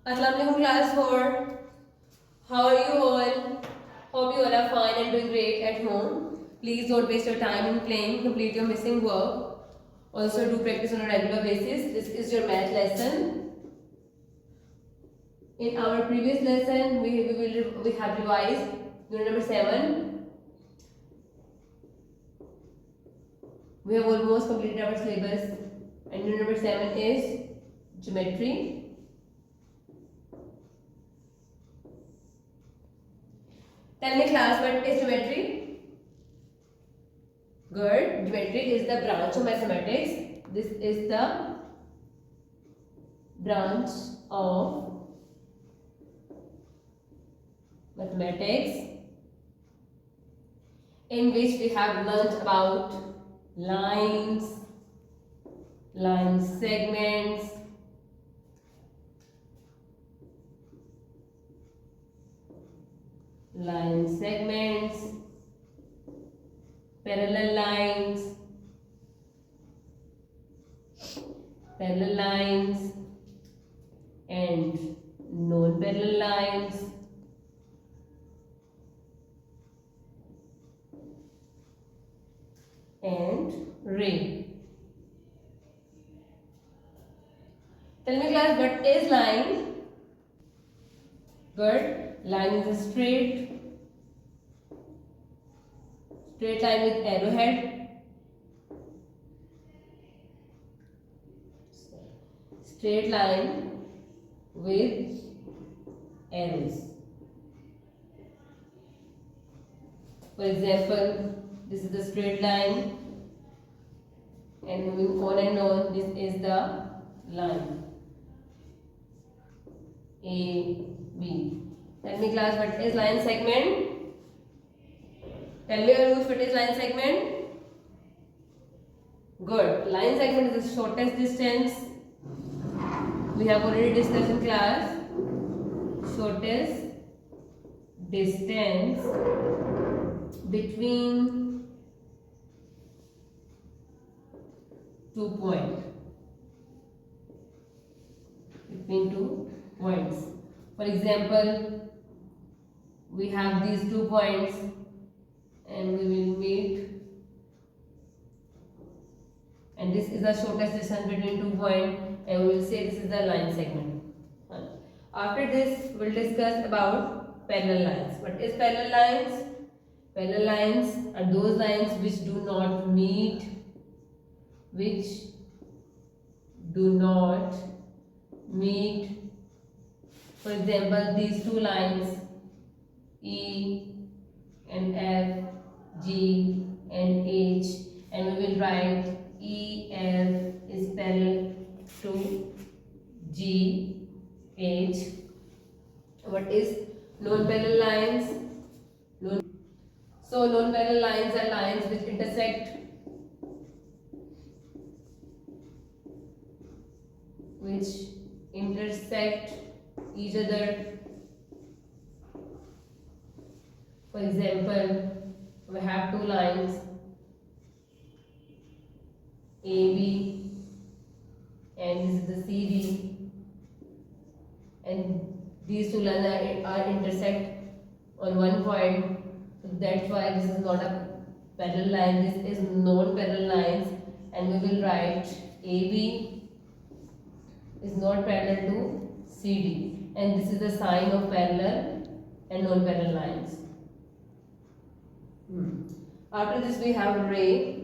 Assalamu alaikum class 4. How are you all? Hope you all are fine and doing great at home. Please don't waste your time in playing. Complete your missing work. Also do practice on a regular basis. This is your math lesson. In our previous lesson, we have revised unit number 7. We have almost completed our syllabus, and unit number 7 is geometry. Tell me class, what is geometry? Good. Geometry is the branch of mathematics. This is the branch of mathematics in which we have learnt about lines, line segments, parallel lines and non-parallel lines, and ray. Tell me class, what is line? Good. Line is a straight line with arrowhead. Straight line with arrows. For example, this is the straight line, and moving on and on, this is the line A, B. Tell me class, what is line segment? Tell me Arush, what is line segment? Good. Line segment is the shortest distance. We have already discussed in class. Shortest distance between 2 points. Between 2 points. For example, we have these 2 points and we will meet, and this is the shortest distance between 2 points, and we will say this is the line segment. After this, we will discuss about parallel lines. What is parallel lines? Parallel lines are those lines which do not meet, for example, these two lines E and F, G and H, and we will write EF is parallel to GH. What is non-parallel lines? So non-parallel lines are lines which intersect each other. For example, we have two lines AB and this is the CD, and these two lines are intersect on one point. So that's why this is not a parallel line, this is non-parallel lines, and we will write AB is not parallel to CD, and this is the sign of parallel and non-parallel lines. After this we have ray.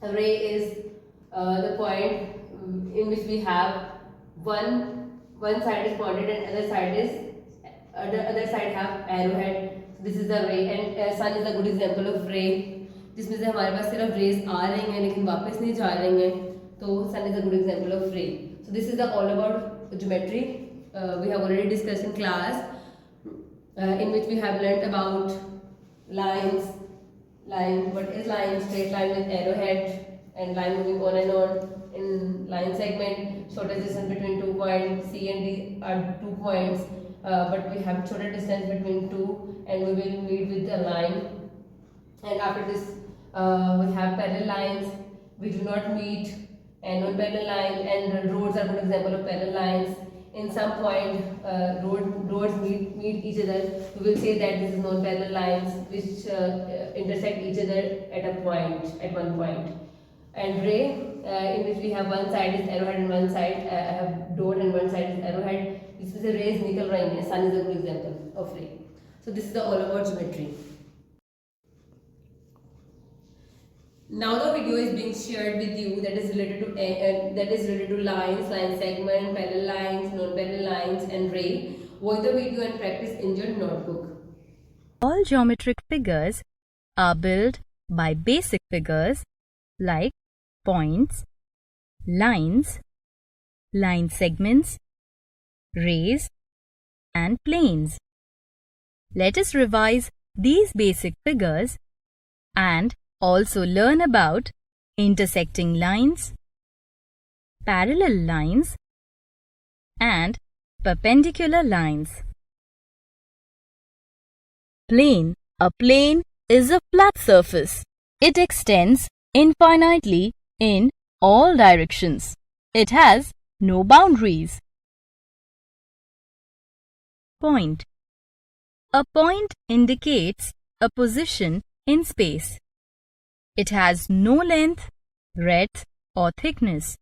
A ray is the point in which we have one side is pointed and other side have arrowhead. This is the ray, and sun is a good example of ray. जिसमें से हमारे पास सिर्फ raise आ रही हैं लेकिन वापस नहीं जा रही हैं, तो sun is a good example of ray. So this is all about geometry. We have already discussed in class, in which we have learnt about lines. What is line? Straight line with arrowhead, and line moving on and on. In line segment, shortest distance between 2 points, C and D are 2 points, but we have shorter distance between 2, and we will meet with the line. And after this, we have parallel lines. We do not meet and non-parallel lines, and roads are good example of parallel lines. In some point, roads meet each other. We will say that this is non-parallel lines which intersect each other at a point, at one point. And ray, in which we have one side is arrowhead and one side I have dot and one side is arrowhead. This is a ray is nickel ring. Sun is a good example of ray. So this is the all about geometry. Now the video is being shared with you that is related to lines, line segment, parallel lines, non-parallel lines, and ray. Watch the video and practice in your notebook. All geometric figures are built by basic figures like points, lines, line segments, rays, and planes. Let us revise these basic figures and also learn about intersecting lines, parallel lines, and perpendicular lines. Plane. A plane is a flat surface. It extends infinitely in all directions. It has no boundaries. Point. A point indicates a position in space. It has no length, breadth, or thickness.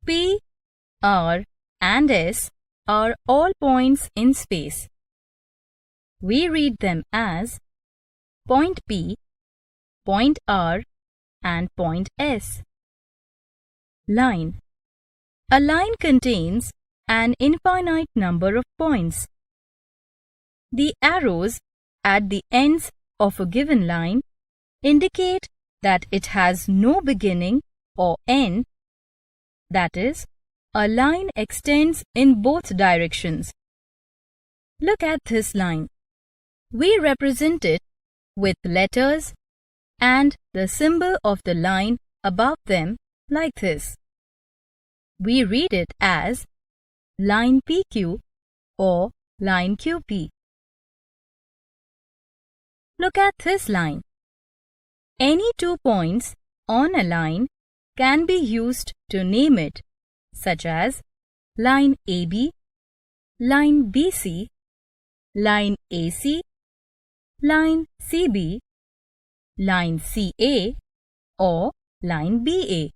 P, R, and S are all points in space. We read them as point P, point R, and point S. Line. A line contains an infinite number of points. The arrows at the ends of a given line indicate that it has no beginning or end, that is, a line extends in both directions. Look at this line. We represent it with letters and the symbol of the line above them like this. We read it as line PQ or line QP. Look at this line. Any 2 points on a line can be used to name it, such as line AB, line BC, line AC, line CB, line CA, or line BA.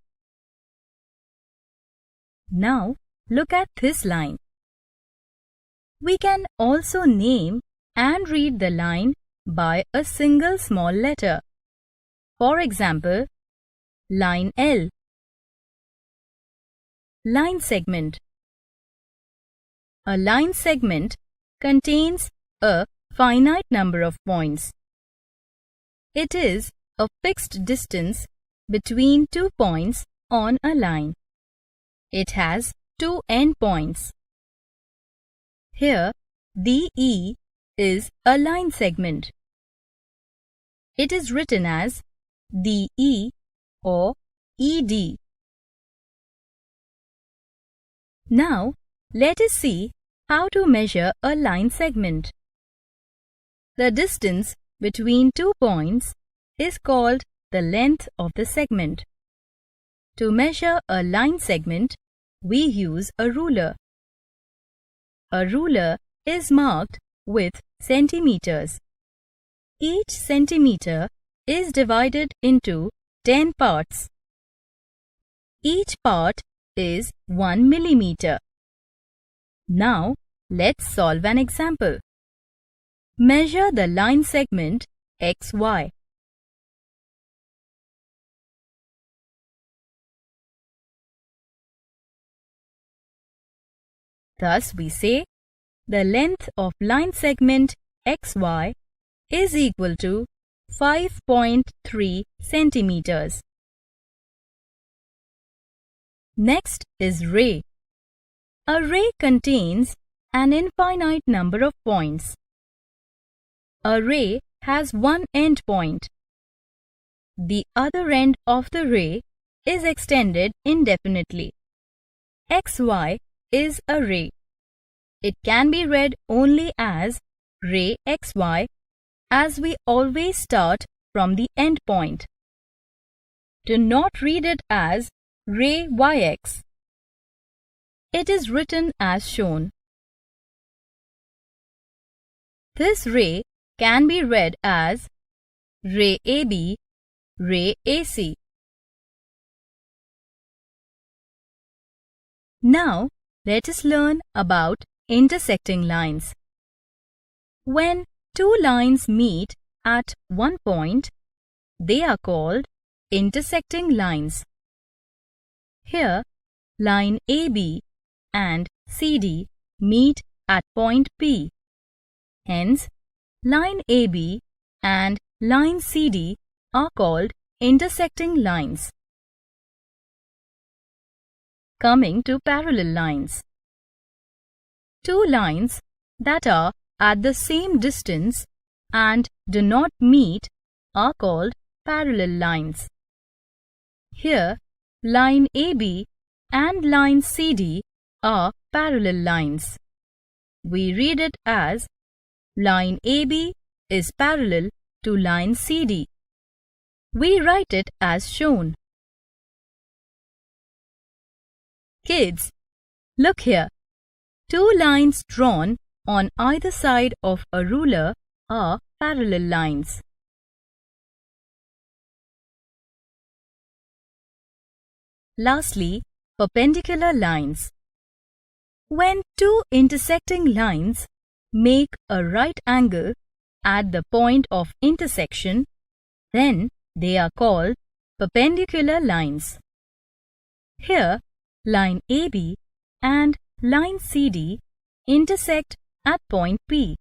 Now look at this line. We can also name and read the line by a single small letter. For example, line L. Line segment. A line segment contains a finite number of points. It is a fixed distance between 2 points on a line. It has 2 endpoints. Here, DE is a line segment. It is written as DE or ED. Now, let us see how to measure a line segment. The distance between 2 points is called the length of the segment. To measure a line segment, we use a ruler. A ruler is marked with centimeters. Each centimeter is divided into 10 parts. Each part is 1 millimeter. Now, let's solve an example. Measure the line segment XY. Thus, we say the length of line segment XY is equal to 5.3 centimeters. Next is ray. A ray contains an infinite number of points. A ray has one end point. The other end of the ray is extended indefinitely. XY is a ray. It can be read only as ray XY, as we always start from the end point. Do not read it as ray Yx. It is written as shown. This ray can be read as ray AB, ray AC. Now, let us learn about intersecting lines. When two lines meet at one point, they are called intersecting lines. Here, line AB and CD meet at point P. Hence, line AB and line CD are called intersecting lines. Coming to parallel lines. Two lines that are at the same distance and do not meet are called parallel lines. Here, line AB and line CD are parallel lines. We read it as line AB is parallel to line CD. We write it as shown. Kids, look here. Two lines drawn on either side of a ruler are parallel lines. Lastly, perpendicular lines. When two intersecting lines make a right angle at the point of intersection, then they are called perpendicular lines. Here, line AB and line CD intersect at point P.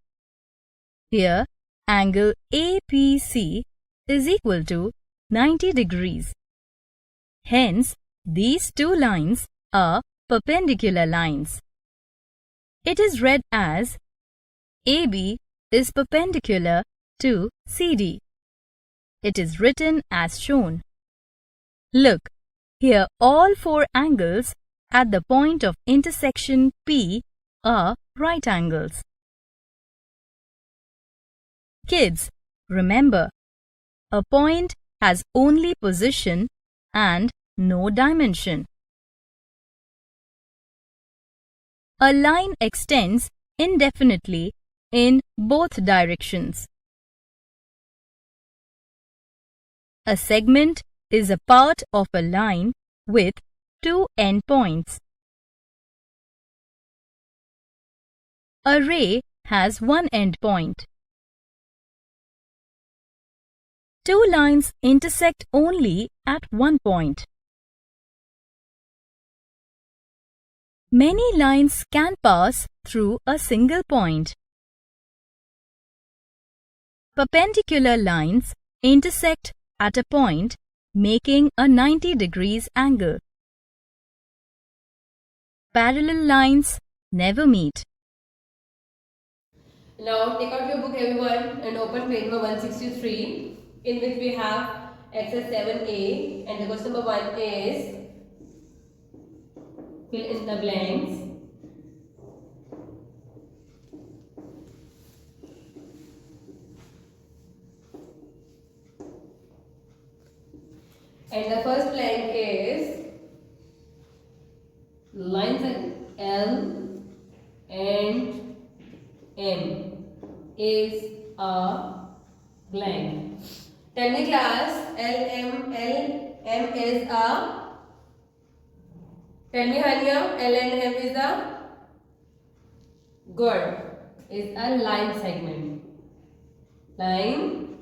Here, angle APC is equal to 90 degrees. Hence, these two lines are perpendicular lines. It is read as AB is perpendicular to CD. It is written as shown. Look, here all four angles at the point of intersection P are right angles. Kids, remember, a point has only position and no dimension. A line extends indefinitely in both directions. A segment is a part of a line with two endpoints. A ray has one endpoint. Two lines intersect only at one point. Many lines can pass through a single point. Perpendicular lines intersect at a point, making a 90 degrees angle. Parallel lines never meet. Now take out your book everyone and open page number 163, in which we have exercise 7a, and the question number 1 is fill in the blanks. And the first blank is lines L and M is a blank. Tell me class, L M is a. Tell me Hania, L and M is a. Good. Is a line segment. Line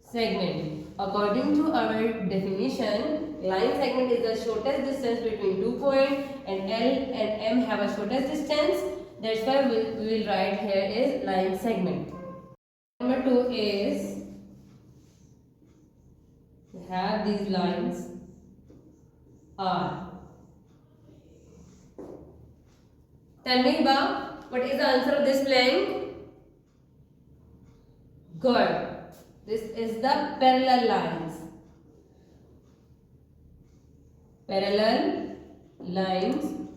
segment. According to our definition, line segment is the shortest distance between 2 points, and L and M have a shortest distance. That's why we will write here is line segment. Number 2 is we have these lines R. Tell me Hiba, what is the answer of this blank? Good. This is the parallel lines. Parallel lines.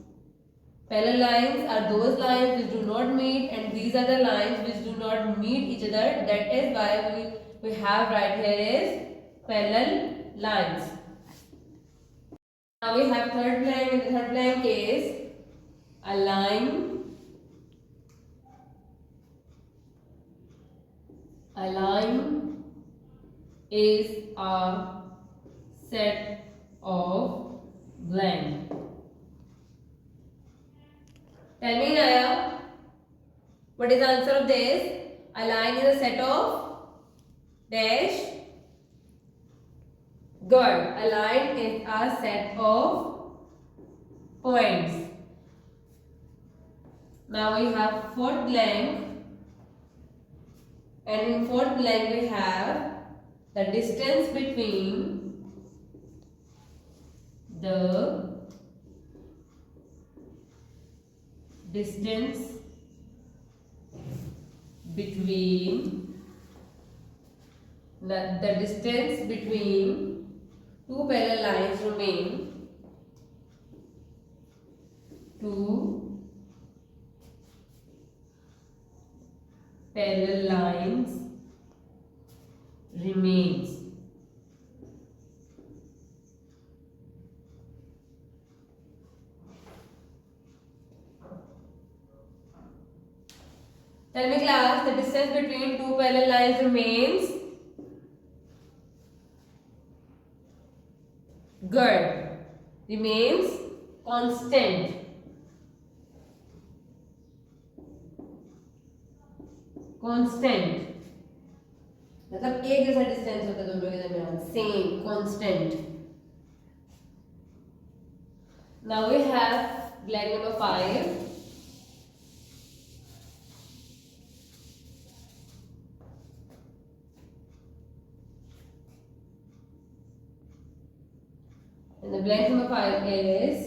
Parallel lines are those lines which do not meet, and these are the lines which do not meet each other. That is why we have right here is parallel lines. Now we have third blank. In the third blank is a line. A line is a set of blank. Tell me, Naya, what is the answer of this? A line is a set of dash. Good. A line is a set of points. Now we have fourth blank. And in fourth blank we have the distance between the distance between two parallel lines remain. Two parallel lines remains. Tell me, class, the distance between two parallel lines remains. Good. Remains constant. Constant. मतलब एक जैसा distance होता है दोनों के दरमियान. Same, constant. Now we have blank number 5. And the blank number 5 is,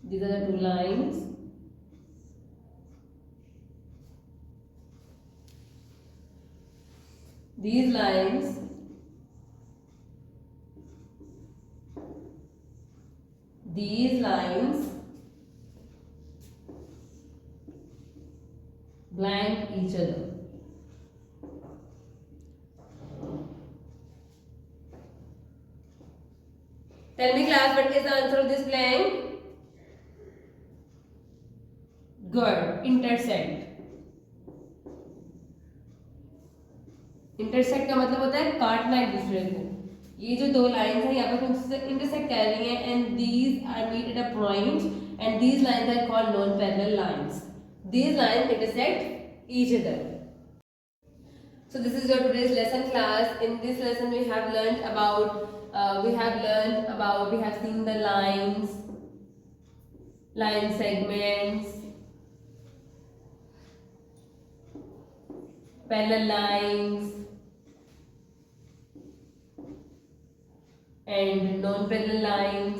these are the two lines. These lines blank each other. Tell me, class, what is the answer of this blank? Good. Intersect. Intersect का मतलब होता है काटना एक दूसरे को. ये जो दो लाइंस हैं यहाँ पर उनसे इंटरसेक्ट कर रही हैं and these are meet at a point and these lines are called non parallel lines. These lines intersect each other. So this is your today's lesson, class. In this lesson we have seen the lines, line segments, parallel lines and non-parallel lines.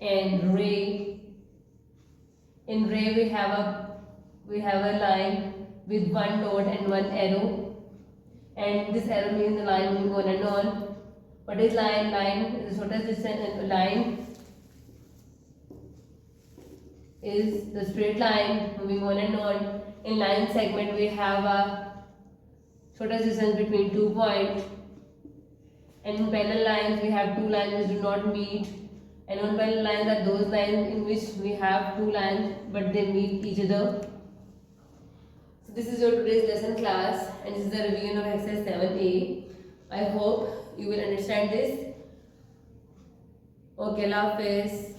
And ray. In ray we have a line with one dot and one arrow, and this arrow means the line moving on and on. What is line? Line is the shortest distance. Line is the straight line moving on and on. In line segment we have a shortest distance between 2 points, and in parallel lines we have two lines which do not meet. And non-parallel lines are those lines in which we have two lines but they meet each other. So this is your today's lesson, class, and this is the revision of exercise 7a. I hope you will understand this. Okay, Allah Hafiz.